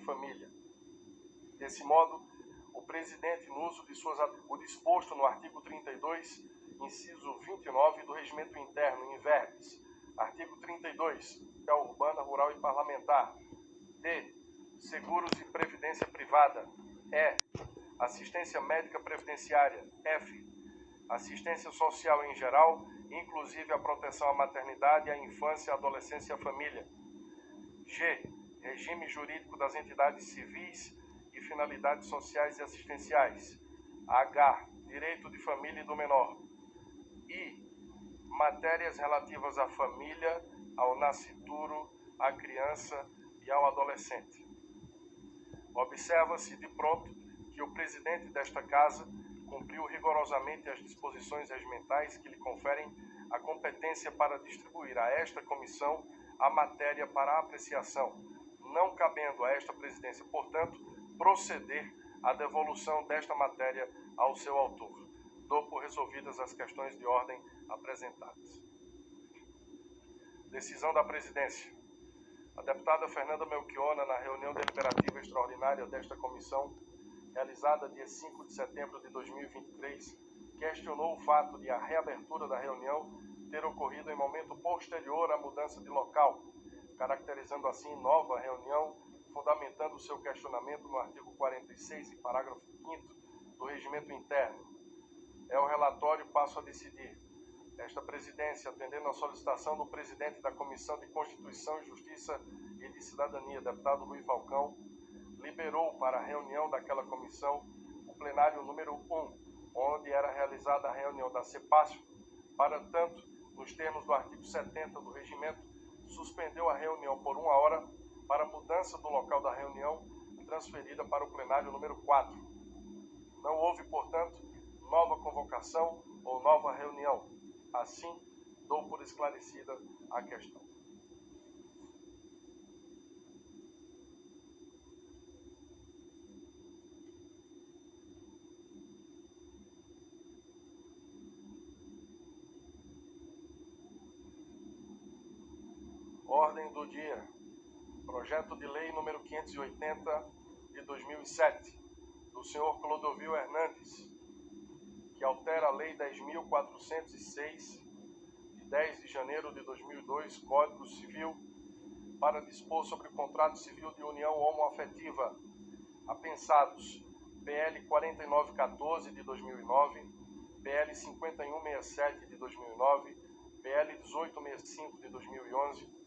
família. Desse modo, o presidente, no uso de o disposto no artigo 32, inciso 29 do Regimento Interno, em verbis. Artigo 32, urbana, rural e parlamentar. D. Seguros e previdência privada. E. Assistência médica previdenciária. F. Assistência social em geral, inclusive a proteção à maternidade, à infância, à adolescência e à família. G. Regime jurídico das entidades civis e finalidades sociais e assistenciais. H. Direito de família e do menor. I. Matérias relativas à família, ao nascituro, à criança e ao adolescente. Observa-se de pronto que o presidente desta Casa cumpriu rigorosamente as disposições regimentais que lhe conferem a competência para distribuir a esta comissão a matéria para apreciação, não cabendo a esta presidência, portanto, proceder à devolução desta matéria ao seu autor. Dou por resolvidas as questões de ordem apresentadas. Decisão da presidência. A deputada Fernanda Melchiona, na reunião deliberativa extraordinária desta comissão, realizada dia 5 de setembro de 2023, questionou o fato de a reabertura da reunião ter ocorrido em momento posterior à mudança de local, caracterizando assim nova reunião, fundamentando seu questionamento no artigo 46 e parágrafo 5º do Regimento Interno. É o relatório, passo a decidir. Esta presidência, atendendo à solicitação do presidente da Comissão de Constituição, Justiça e de Cidadania, deputado Rui Falcão, liberou para a reunião daquela comissão o plenário número 1, onde era realizada a reunião da CEPASF. Para tanto, nos termos do artigo 70 do regimento, suspendeu a reunião por 1 hora para mudança do local da reunião transferida para o plenário número 4. Não houve, portanto, nova convocação ou nova reunião. Assim, dou por esclarecida a questão. Ordem do dia. Projeto de lei número 580 de 2007, do senhor Clodovil Hernandes, que altera a lei 10.406, de 10 de janeiro de 2002, Código Civil, para dispor sobre o contrato civil de união homoafetiva, apensados PL 4914 de 2009, PL 5167 de 2009, PL 1865 de 2011,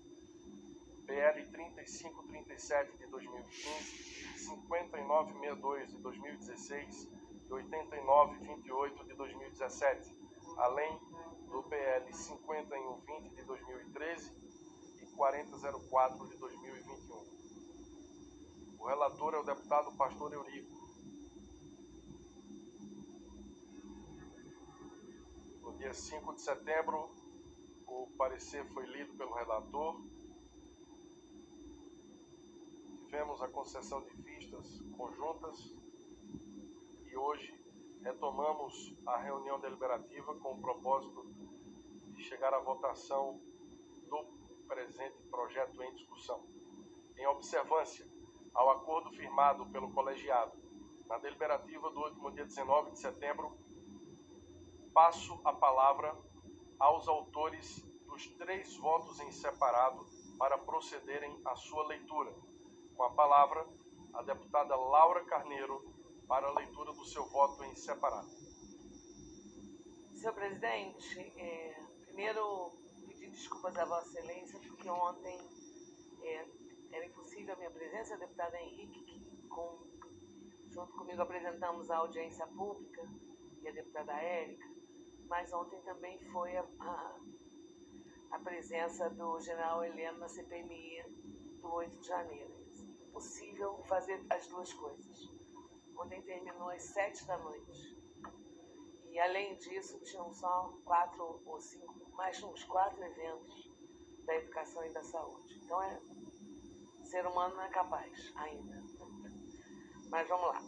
PL 3537 de 2015, 5962 de 2016 e 8928 de 2017, além do PL 5120 de 2013 e 4004 de 2021. O relator é o deputado Pastor Eurico. No dia 5 de setembro, o parecer foi lido pelo relator. Tivemos a concessão de vistas conjuntas e hoje retomamos a reunião deliberativa com o propósito de chegar à votação do presente projeto em discussão. Em observância ao acordo firmado pelo colegiado na deliberativa do último dia 19 de setembro, passo a palavra aos autores dos 3 votos em separado para procederem à sua leitura. Com a palavra, a deputada Laura Carneiro para a leitura do seu voto em separado. Senhor presidente, primeiro pedir desculpas a Vossa Excelência, porque ontem era impossível a minha presença, a deputada Henrique, que junto comigo apresentamos a audiência pública, e a deputada Érica, mas ontem também foi a presença do general Heleno na CPMI do 8 de janeiro. Impossível fazer as duas coisas. Ontem terminou às 7 da noite. E, além disso, tinham só 4 ou 5, mais uns 4 eventos da educação e da saúde. Então, ser humano não é capaz ainda. Mas vamos lá.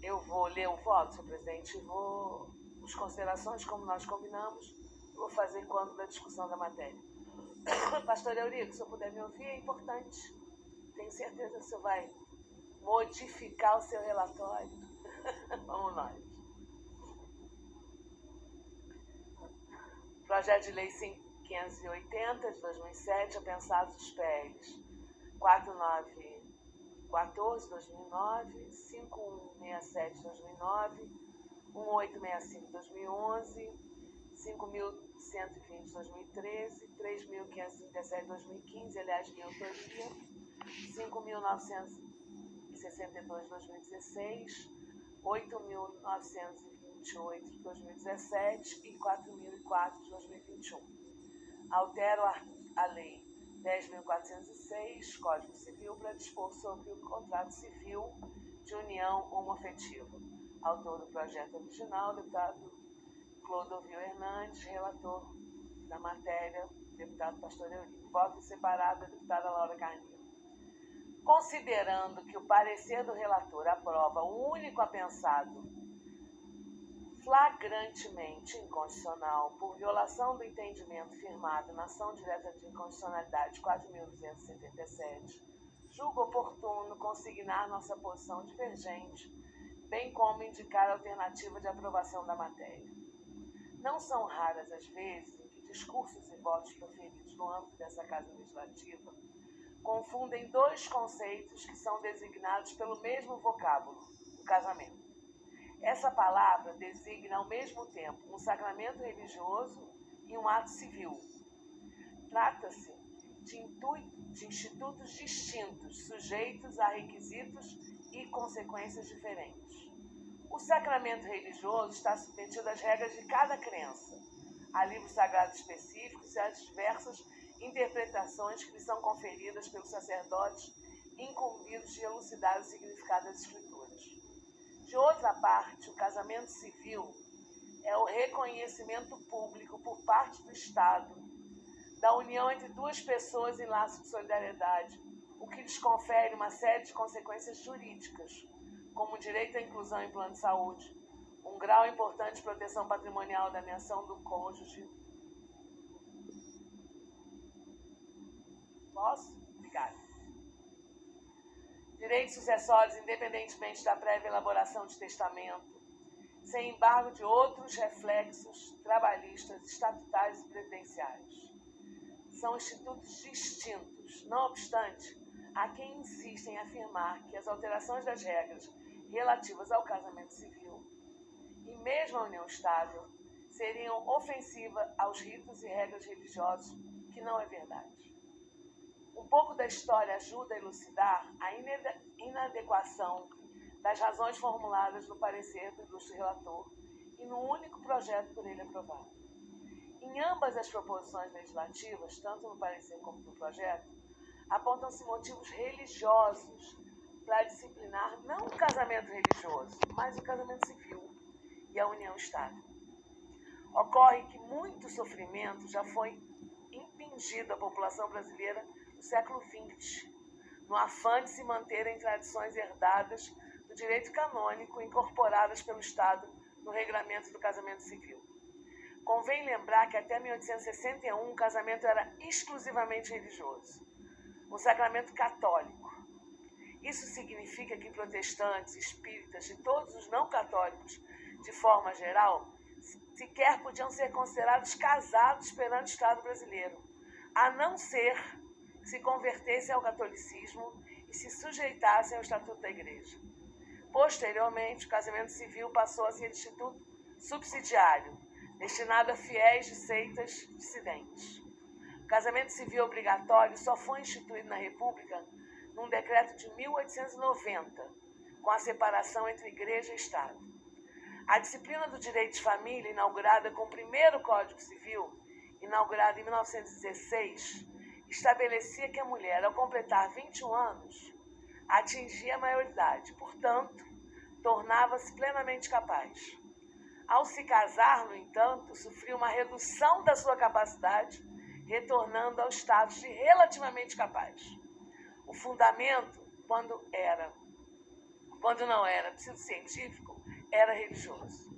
Eu vou ler o voto, senhor presidente, e vou, as considerações, como nós combinamos, vou fazer quando da discussão da matéria. Pastor Eurico, se eu puder me ouvir, é importante. tenho certeza que o senhor vai modificar o seu relatório. Vamos nós. Projeto de Lei 580, de 2007, apensados os PLs 4914, 2009, 5167, 2009, 1865, 2011, 5.120, 2013, 3.537, 2015, aliás, minha autoria, 5.962, 2016, 8.928, 2017 e 4.004, 2021. Altero a Lei 10.406, Código Civil, para dispor sobre o contrato civil de união homoafetiva. Autor do projeto original, deputado Clodovil Hernandes, relator da matéria, deputado Pastor Eurico. Voto separado da deputada Laura Carneiro. Considerando que o parecer do relator aprova o único apensado flagrantemente inconstitucional por violação do entendimento firmado na ação direta de inconstitucionalidade 4.277, julgo oportuno consignar nossa posição divergente, bem como indicar a alternativa de aprovação da matéria. Não são raras as vezes em que discursos e votos proferidos no âmbito dessa Casa Legislativa confundem dois conceitos que são designados pelo mesmo vocábulo, o casamento. Essa palavra designa ao mesmo tempo um sacramento religioso e um ato civil. Trata-se de institutos distintos, sujeitos a requisitos e consequências diferentes. O sacramento religioso está submetido às regras de cada crença, a livros sagrados específicos e às diversas interpretações que lhe são conferidas pelos sacerdotes incumbidos de elucidar o significado das Escrituras. De outra parte, o casamento civil é o reconhecimento público por parte do Estado da união entre duas pessoas em laço de solidariedade, o que lhes confere uma série de consequências jurídicas, como o direito à inclusão em plano de saúde, um grau importante de proteção patrimonial da menção do cônjuge. Posso? Obrigada. Direitos sucessórios, independentemente da prévia elaboração de testamento, sem embargo de outros reflexos trabalhistas, estatutários e previdenciários. São institutos distintos. Não obstante, há quem insiste em afirmar que as alterações das regras relativas ao casamento civil e mesmo à união estável seriam ofensivas aos ritos e regras religiosos, que não é verdade. Um pouco da história ajuda a elucidar a inadequação das razões formuladas no parecer do ilustre relator e no único projeto por ele aprovado. Em ambas as proposições legislativas, tanto no parecer como no projeto, apontam-se motivos religiosos para disciplinar não o casamento religioso, mas o casamento civil e a união estável. Ocorre que muito sofrimento já foi impingido à população brasileira no século XX, no afã de se manter em tradições herdadas do direito canônico incorporadas pelo Estado no regramento do casamento civil. Convém lembrar que até 1861 o casamento era exclusivamente religioso, um sacramento católico. Isso significa que protestantes, espíritas e todos os não católicos, de forma geral, sequer podiam ser considerados casados perante o Estado brasileiro, a não ser que se convertessem ao catolicismo e se sujeitassem ao Estatuto da Igreja. Posteriormente, o casamento civil passou a ser instituto subsidiário, destinado a fiéis de seitas dissidentes. O casamento civil obrigatório só foi instituído na República num decreto de 1890, com a separação entre Igreja e Estado. A disciplina do direito de família, inaugurada com o primeiro Código Civil, inaugurado em 1916, estabelecia que a mulher, ao completar 21 anos, atingia a maioridade, portanto, tornava-se plenamente capaz. Ao se casar, no entanto, sofria uma redução da sua capacidade, retornando ao status de relativamente capaz. O fundamento, quando não era pseudocientífico, era religioso.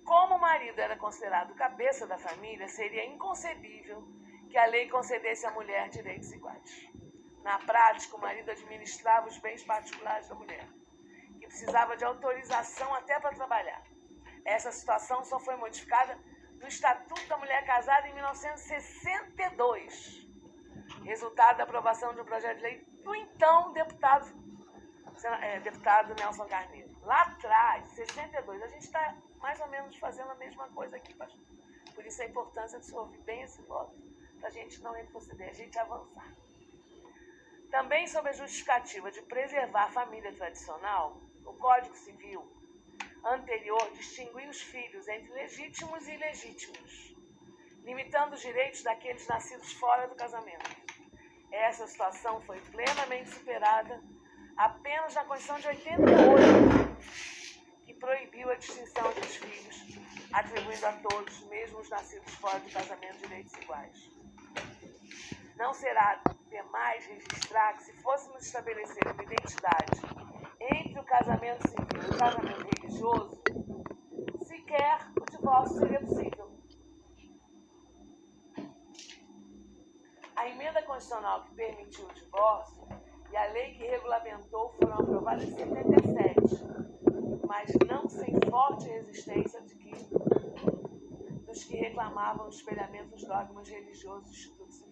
Como o marido era considerado cabeça da família, seria inconcebível que a lei concedesse à mulher direitos iguais. Na prática, o marido administrava os bens particulares da mulher, que precisava de autorização até para trabalhar. Essa situação só foi modificada no Estatuto da Mulher Casada em 1962, resultado da aprovação de um projeto de lei do então deputado Nelson Carneiro. Lá atrás, 62, a gente está mais ou menos fazendo a mesma coisa aqui, pastor. Por isso a importância de se ouvir bem esse voto, para a gente não retroceder, a gente avançar. Também sob a justificativa de preservar a família tradicional, o Código Civil anterior distinguia os filhos entre legítimos e ilegítimos, limitando os direitos daqueles nascidos fora do casamento. Essa situação foi plenamente superada apenas na Constituição de 88, que proibiu a distinção entre os filhos, atribuindo a todos, mesmo os nascidos fora do casamento, direitos iguais. Não será demais registrar que, se fôssemos estabelecer uma identidade entre o casamento civil e o casamento religioso, sequer o divórcio seria possível. A emenda constitucional que permitiu o divórcio e a lei que regulamentou foram aprovadas em 77, mas não sem forte resistência dos que reclamavam o espelhamento dos dogmas religiosos do Instituto Civil.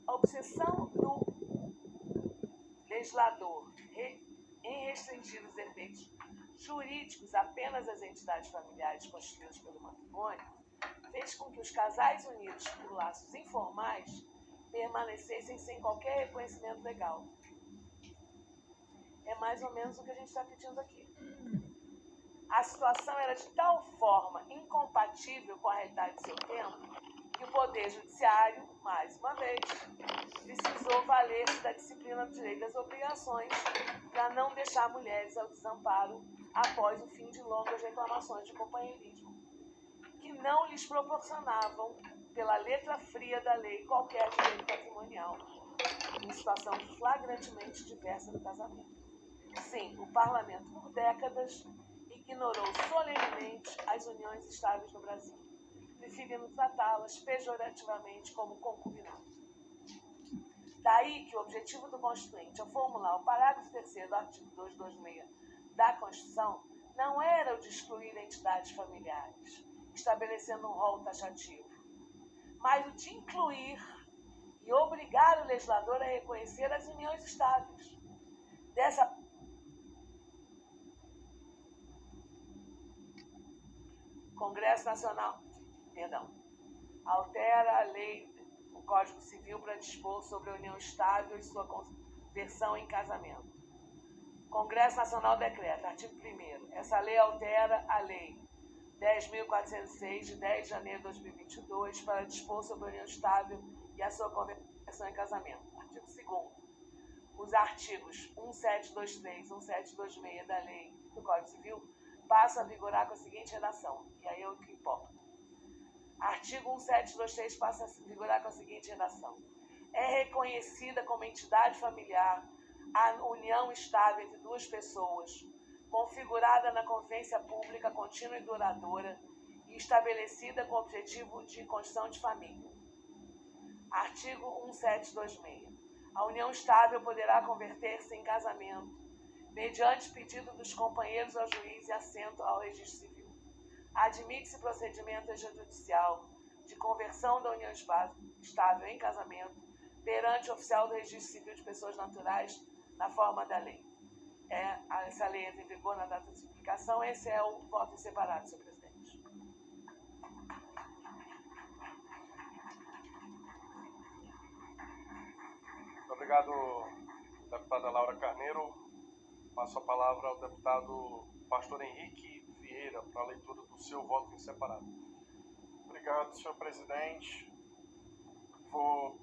A obsessão do legislador em restringir os efeitos jurídicos apenas às entidades familiares constituídas pelo matrimônio fez com que os casais unidos por laços informais permanecessem sem qualquer reconhecimento legal. É mais ou menos o que a gente está pedindo aqui. A situação era de tal forma incompatível com a realidade do seu tempo que o Poder Judiciário, mais uma vez, precisou valer-se da disciplina do direito das obrigações para não deixar mulheres ao desamparo após o fim de longas reclamações de companheirismo, que não lhes proporcionavam, pela letra fria da lei, qualquer direito patrimonial, em situação flagrantemente diversa do casamento. Sim, o Parlamento, por décadas, ignorou solenemente as uniões estáveis no Brasil, preferindo tratá-las pejorativamente como concubinato. Daí que o objetivo do Constituinte, ao formular o parágrafo 3º do artigo 226 da Constituição, não era o de excluir entidades familiares, estabelecendo um rol taxativo, mas o de incluir e obrigar o legislador a reconhecer as uniões estáveis. Congresso Nacional, altera a lei, o Código Civil, para dispor sobre a união estável e sua conversão em casamento. Congresso Nacional decreta, artigo 1º, essa lei altera a lei 10.406, de 10 de janeiro de 2022, para dispor sobre a união estável e a sua conversão em casamento. Artigo 2º, os artigos 1723 e 1726 da lei do Código Civil passam a vigorar com a seguinte redação, e aí é o que importa. Artigo 1723 passa a vigorar com a seguinte redação. É reconhecida como entidade familiar a união estável entre duas pessoas, configurada na convivência pública contínua e duradoura e estabelecida com o objetivo de construção de família. Artigo 1726. A união estável poderá converter-se em casamento mediante pedido dos companheiros ao juiz e assento ao registro civil. Admite-se procedimento extrajudicial de conversão da união estável em casamento perante o oficial do registro civil de pessoas naturais na forma da lei. Essa lei entra em vigor na data de publicação. Esse é o voto em separado, senhor presidente. Muito obrigado, deputada Laura Carneiro. Passo a palavra ao deputado pastor Henrique Vieira para a leitura do seu voto em separado. Obrigado, senhor presidente. Vou